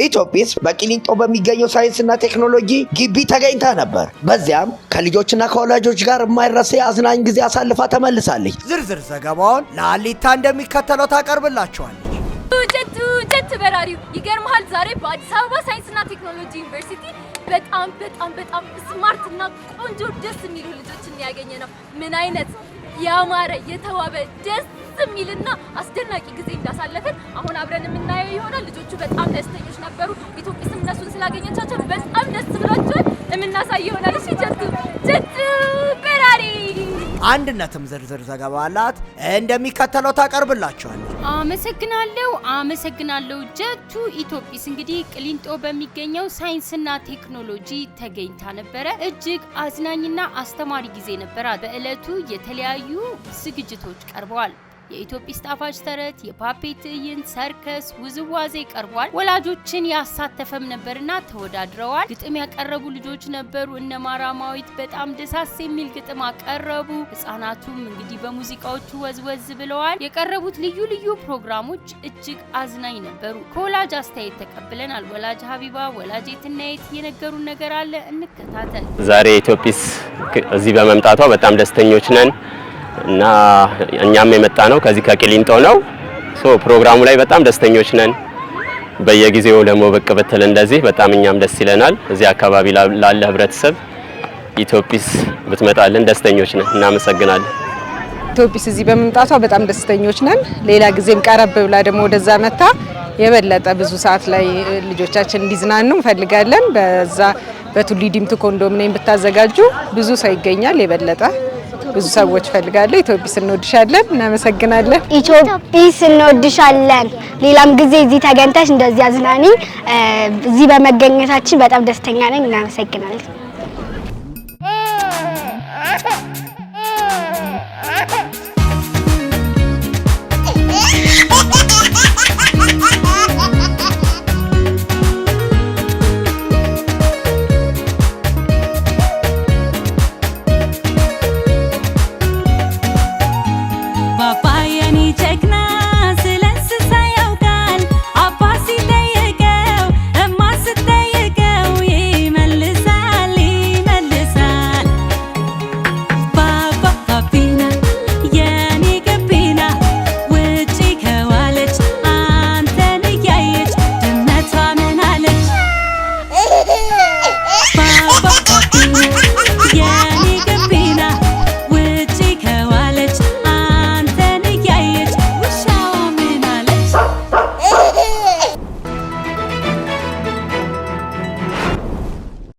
ኢትዮጲስ በቂሊንጦ በሚገኘው ሳይንስና ቴክኖሎጂ ግቢ ተገኝታ ነበር። በዚያም ከልጆችና ከወላጆች ጋር የማይረሳ አዝናኝ ጊዜ አሳልፋ ተመልሳለች። ዝርዝር ዘገባውን ለአሊታ እንደሚከተለው ታቀርብላችኋለች። ጀት በራሪው ይገርማል። ዛሬ በአዲስ አበባ ሳይንስና ቴክኖሎጂ ዩኒቨርሲቲ በጣም ስማርት እና ቆንጆ ደስ የሚሉ ልጆችን ያገኘ ነው። ምን አይነት ያማረ የተዋበ ደስ የሚልና አስደናቂ ጊዜ እንዳሳለፈን አሁን አብረን የምናየው ይሆናል። ልጆቹ በጣም ደስተኞች ነበሩ። ኢትዮጲስም እነሱን ስላገኘቻቸው በጣም ደስ ብሏቸዋል። የምናሳይ ይሆናል። እሺ ጀት በራሪ አንድነትም ዝርዝር ዘገባ አላት እንደሚከተለው ታቀርብላችኋለች። አመሰግናለሁ። ጀቱ ኢትዮጲስ እንግዲህ ቂሊንጦ በሚገኘው ሳይንስና ቴክኖሎጂ ተገኝታ ነበረ። እጅግ አዝናኝና አስተማሪ ጊዜ ነበራት። በእለቱ የተለያዩ ዝግጅቶች ቀርበዋል። የኢትዮጲስ ጣፋጭ ተረት፣ የፓፔት ትዕይንት፣ ሰርከስ፣ ውዝዋዜ ቀርቧል። ወላጆችን ያሳተፈም ነበርና ተወዳድረዋል። ግጥም ያቀረቡ ልጆች ነበሩ። እነ ማራማዊት በጣም ደሳስ የሚል ግጥም አቀረቡ። ህፃናቱም እንግዲህ በሙዚቃዎቹ ወዝወዝ ብለዋል። የቀረቡት ልዩ ፕሮግራሞች እጅግ አዝናኝ ነበሩ። ከወላጅ አስተያየት ተቀብለናል። ወላጅ ሀቢባ፣ ወላጅ የትናየት የነገሩን ነገር አለ፣ እንከታተል። ዛሬ ኢትዮጲስ እዚህ በመምጣቷ በጣም ደስተኞች ነን እና እኛም የመጣ ነው ከዚህ ከቂሊንጦ ነው። ፕሮግራሙ ላይ በጣም ደስተኞች ነን። በየጊዜው ደግሞ ብቅ ብትል እንደዚህ በጣም እኛም ደስ ይለናል። እዚህ አካባቢ ላለ ህብረተሰብ ኢትዮጲስ ብትመጣልን ደስተኞች ነን። እናመሰግናለን። ኢትዮጲስ እዚህ በመምጣቷ በጣም ደስተኞች ነን። ሌላ ጊዜም ቀረብ ብላ ደግሞ ወደዛ መጣ የበለጠ ብዙ ሰዓት ላይ ልጆቻችን እንዲዝናኑ እንፈልጋለን። በዛ በቱሊ ዲምቱ ኮንዶሚኒየም ብታዘጋጁ ብዙ ሰው ይገኛል። የበለጠ ብዙ ሰዎች ፈልጋለሁ። ኢትዮጲስ እንወድሻለን። እናመሰግናለን። ኢትዮጲስ እንወድሻለን። ሌላም ጊዜ እዚህ ተገኝተሽ እንደዚህ አዝናኒ እዚህ በመገኘታችን በጣም ደስተኛ ነኝ። እናመሰግናለን።